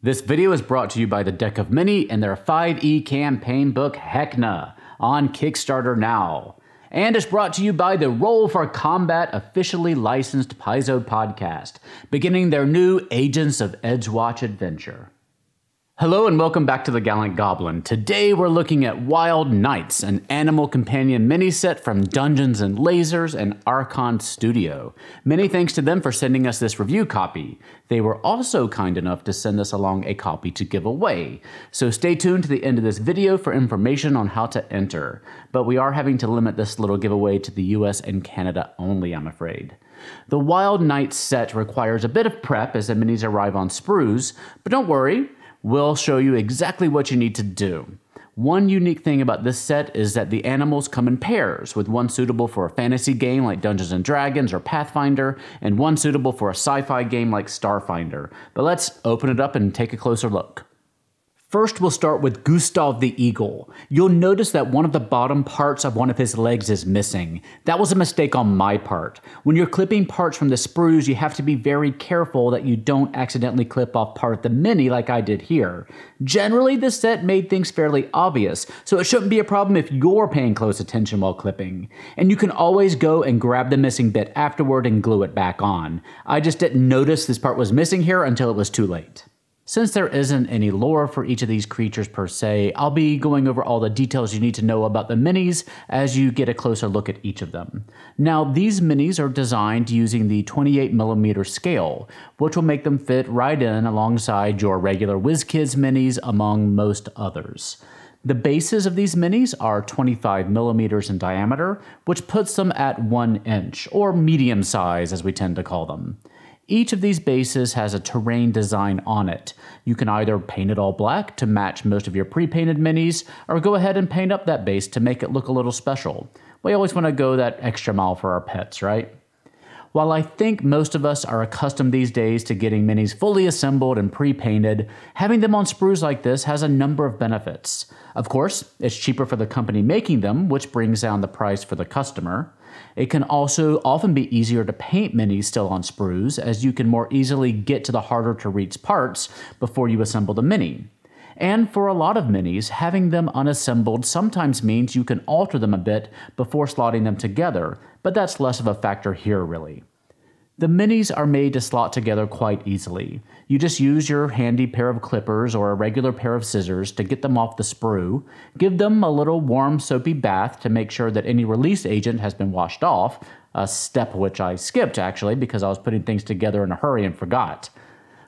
This video is brought to you by the Deck of Many and their 5e campaign book Heckna on Kickstarter now. And is brought to you by the Roll for Combat officially licensed Paizo podcast, beginning their new Agents of Edgewatch adventure. Hello and welcome back to the Gallant Goblin. Today we're looking at Wild Knights, an animal companion mini-set from Dungeons & Lasers and Archon Studio. Many thanks to them for sending us this review copy. They were also kind enough to send us along a copy to give away. So stay tuned to the end of this video for information on how to enter. But we are having to limit this little giveaway to the US and Canada only, I'm afraid. The Wild Knights set requires a bit of prep as the minis arrive on sprues, but don't worry. We'll show you exactly what you need to do. One unique thing about this set is that the animals come in pairs, with one suitable for a fantasy game like Dungeons & Dragons or Pathfinder, and one suitable for a sci-fi game like Starfinder. But let's open it up and take a closer look. First, we'll start with Gustav the Eagle. You'll notice that one of the bottom parts of one of his legs is missing. That was a mistake on my part. When you're clipping parts from the sprues, you have to be very careful that you don't accidentally clip off part of the mini like I did here. Generally, this set made things fairly obvious, so it shouldn't be a problem if you're paying close attention while clipping. And you can always go and grab the missing bit afterward and glue it back on. I just didn't notice this part was missing here until it was too late. Since there isn't any lore for each of these creatures per se, I'll be going over all the details you need to know about the minis as you get a closer look at each of them. Now, these minis are designed using the 28mm scale, which will make them fit right in alongside your regular WizKids minis among most others. The bases of these minis are 25mm in diameter, which puts them at 1 inch, or medium size as we tend to call them. Each of these bases has a terrain design on it. You can either paint it all black to match most of your pre-painted minis, or go ahead and paint up that base to make it look a little special. We always want to go that extra mile for our pets, right? While I think most of us are accustomed these days to getting minis fully assembled and pre-painted, having them on sprues like this has a number of benefits. Of course, it's cheaper for the company making them, which brings down the price for the customer. It can also often be easier to paint minis still on sprues, as you can more easily get to the harder to reach parts before you assemble the mini. And for a lot of minis, having them unassembled sometimes means you can alter them a bit before slotting them together, but that's less of a factor here really. The minis are made to slot together quite easily. You just use your handy pair of clippers or a regular pair of scissors to get them off the sprue, give them a little warm soapy bath to make sure that any release agent has been washed off, a step which I skipped actually because I was putting things together in a hurry and forgot.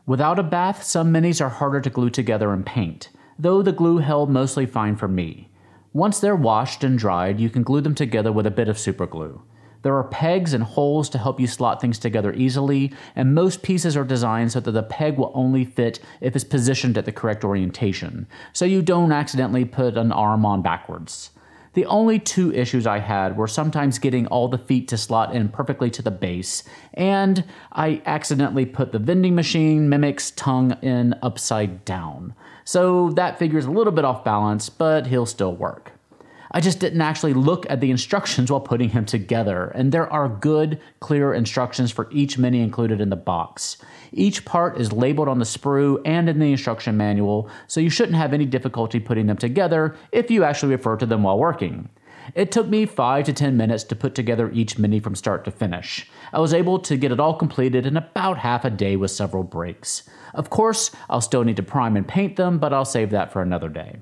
Without a bath, some minis are harder to glue together and paint, though the glue held mostly fine for me. Once they're washed and dried, you can glue them together with a bit of superglue. There are pegs and holes to help you slot things together easily, and most pieces are designed so that the peg will only fit if it's positioned at the correct orientation, so you don't accidentally put an arm on backwards. The only two issues I had were sometimes getting all the feet to slot in perfectly to the base, and I accidentally put the vending machine mimic's tongue in upside down. So that figure's a little bit off balance, but he'll still work. I just didn't actually look at the instructions while putting him together, and there are good, clear instructions for each mini included in the box. Each part is labeled on the sprue and in the instruction manual, so you shouldn't have any difficulty putting them together if you actually refer to them while working. It took me 5 to 10 minutes to put together each mini from start to finish. I was able to get it all completed in about half a day with several breaks. Of course, I'll still need to prime and paint them, but I'll save that for another day.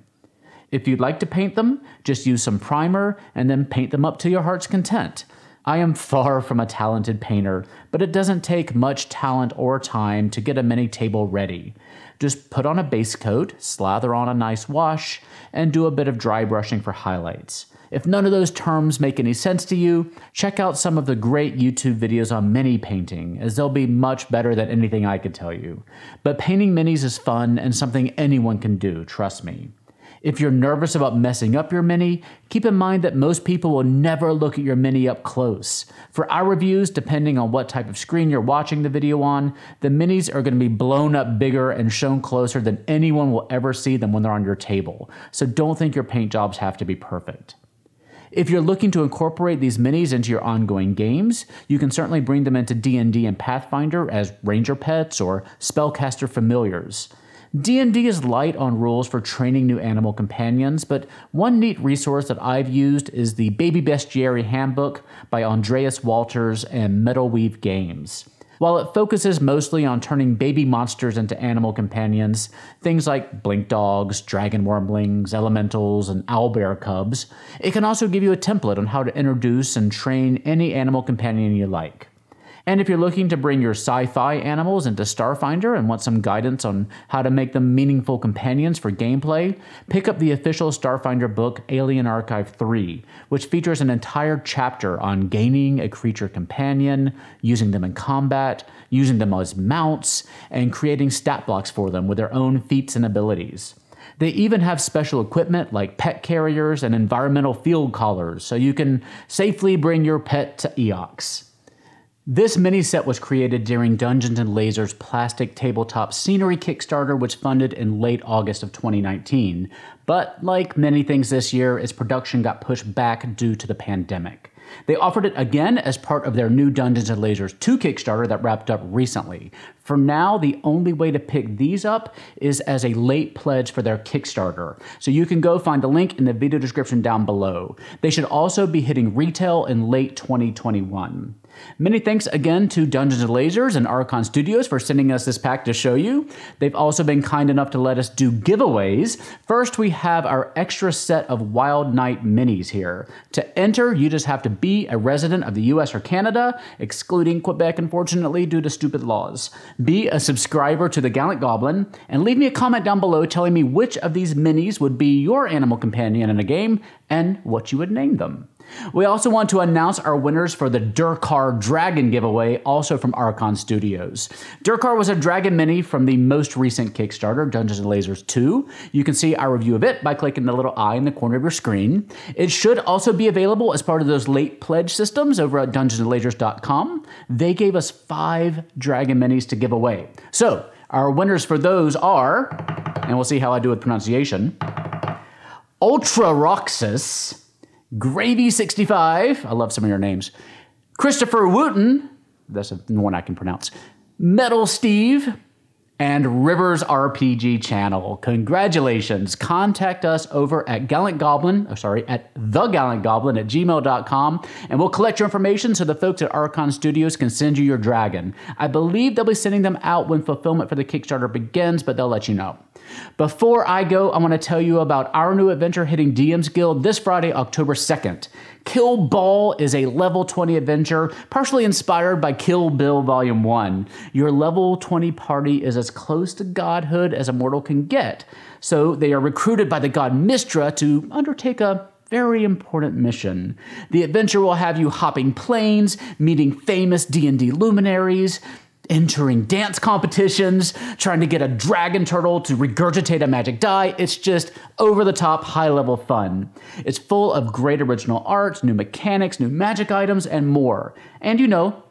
If you'd like to paint them, just use some primer and then paint them up to your heart's content. I am far from a talented painter, but it doesn't take much talent or time to get a mini table ready. Just put on a base coat, slather on a nice wash, and do a bit of dry brushing for highlights. If none of those terms make any sense to you, check out some of the great YouTube videos on mini painting, as they'll be much better than anything I could tell you. But painting minis is fun and something anyone can do, trust me. If you're nervous about messing up your mini, keep in mind that most people will never look at your mini up close. For our reviews, depending on what type of screen you're watching the video on, the minis are going to be blown up bigger and shown closer than anyone will ever see them when they're on your table. So don't think your paint jobs have to be perfect. If you're looking to incorporate these minis into your ongoing games, you can certainly bring them into D&D and Pathfinder as ranger pets or spellcaster familiars. D&D is light on rules for training new animal companions, but one neat resource that I've used is the Baby Bestiary Handbook by Andreas Walters and Metalweave Games. While it focuses mostly on turning baby monsters into animal companions, things like blink dogs, dragon wormlings, elementals, and owlbear cubs, it can also give you a template on how to introduce and train any animal companion you like. And if you're looking to bring your sci-fi animals into Starfinder and want some guidance on how to make them meaningful companions for gameplay, pick up the official Starfinder book Alien Archive 3, which features an entire chapter on gaining a creature companion, using them in combat, using them as mounts, and creating stat blocks for them with their own feats and abilities. They even have special equipment like pet carriers and environmental field collars, so you can safely bring your pet to Eox. This mini-set was created during Dungeons & Lasers Plastic Tabletop Scenery Kickstarter, which funded in late August of 2019. But like many things this year, its production got pushed back due to the pandemic. They offered it again as part of their new Dungeons & Lasers 2 Kickstarter that wrapped up recently. For now, the only way to pick these up is as a late pledge for their Kickstarter, so you can go find the link in the video description down below. They should also be hitting retail in late 2021. Many thanks again to Dungeons & Lasers and Archon Studios for sending us this pack to show you. They've also been kind enough to let us do giveaways. First, we have our extra set of Wild Night minis here. To enter, you just have to be a resident of the US or Canada, excluding Quebec, unfortunately, due to stupid laws. Be a subscriber to the Gallant Goblin, and leave me a comment down below telling me which of these minis would be your animal companion in a game and what you would name them. We also want to announce our winners for the Durkar Dragon giveaway, also from Archon Studios. Durkar was a dragon mini from the most recent Kickstarter, Dungeons & Lasers 2. You can see our review of it by clicking the little eye in the corner of your screen. It should also be available as part of those late pledge systems over at dungeonsandlasers.com. They gave us 5 dragon minis to give away. So, our winners for those are, and we'll see how I do with pronunciation, Ultra Roxas, Gravy65, I love some of your names, Christopher Wooten, that's one I can pronounce, Metal Steve, and Rivers RPG Channel. Congratulations. Contact us over at thegallantgoblin@gmail.com, and we'll collect your information so the folks at Archon Studios can send you your dragon. I believe they'll be sending them out when fulfillment for the Kickstarter begins, but they'll let you know. Before I go, I want to tell you about our new adventure hitting DM's Guild this Friday, October 2nd. Kill Bhaal is a level 20 adventure, partially inspired by Kill Bill Volume 1. Your level 20 party is as close to godhood as a mortal can get, so they are recruited by the god Mystra to undertake a very important mission. The adventure will have you hopping planes, meeting famous D&D luminaries, entering dance competitions, trying to get a dragon turtle to regurgitate a magic die. It's just over-the-top, high-level fun. It's full of great original art, new mechanics, new magic items, and more. And you know,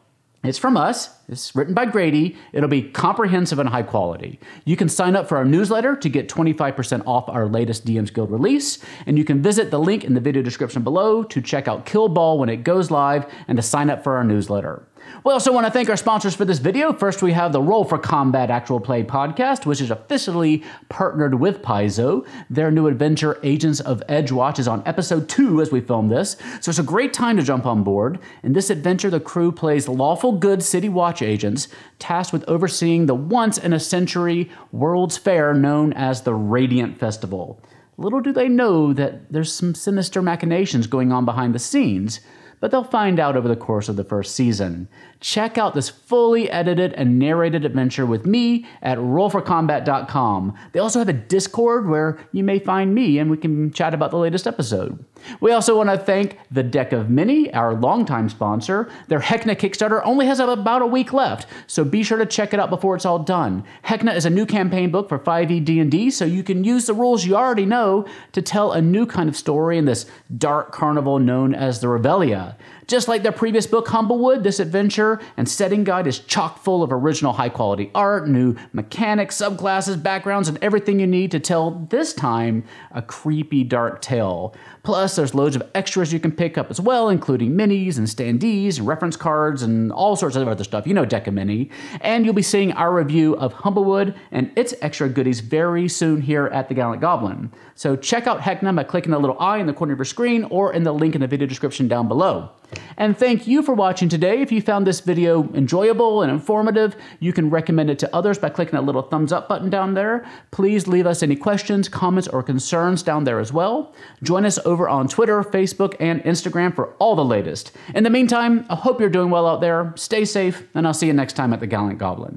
it's from us. It's written by Grady. It'll be comprehensive and high quality. You can sign up for our newsletter to get 25% off our latest DM's Guild release, and you can visit the link in the video description below to check out Kill Bhaal when it goes live and to sign up for our newsletter. We also want to thank our sponsors for this video. First, we have the Roll for Combat Actual Play podcast, which is officially partnered with Paizo. Their new adventure, Agents of Edgewatch, is on episode 2 as we film this, so it's a great time to jump on board. In this adventure, the crew plays lawful good city watch agents tasked with overseeing the once-in-a-century World's Fair known as the Radiant Festival. Little do they know that there's some sinister machinations going on behind the scenes, but they'll find out over the course of the first season. Check out this fully edited and narrated adventure with me at rollforcombat.com. They also have a Discord where you may find me and we can chat about the latest episode. We also want to thank The Deck of Many, our longtime sponsor. Their Heckna Kickstarter only has about a week left, so be sure to check it out before it's all done. Heckna is a new campaign book for 5e D&D, so you can use the rules you already know to tell a new kind of story in this dark carnival known as the Revelia. Just like their previous book, Humblewood, this adventure and setting guide is chock full of original high-quality art, new mechanics, subclasses, backgrounds, and everything you need to tell, this time, a creepy dark tale. Plus, there's loads of extras you can pick up as well, including minis and standees and reference cards and all sorts of other stuff. You know Deck a Mini. And you'll be seeing our review of Humblewood and its extra goodies very soon here at the Gallant Goblin. So check out Heckna by clicking the little eye in the corner of your screen or in the link in the video description down below. And thank you for watching today. If you found this video enjoyable and informative, you can recommend it to others by clicking that little thumbs up button down there. Please leave us any questions, comments, or concerns down there as well. Join us over on Twitter, Facebook, and Instagram for all the latest. In the meantime, I hope you're doing well out there. Stay safe, and I'll see you next time at the Gallant Goblin.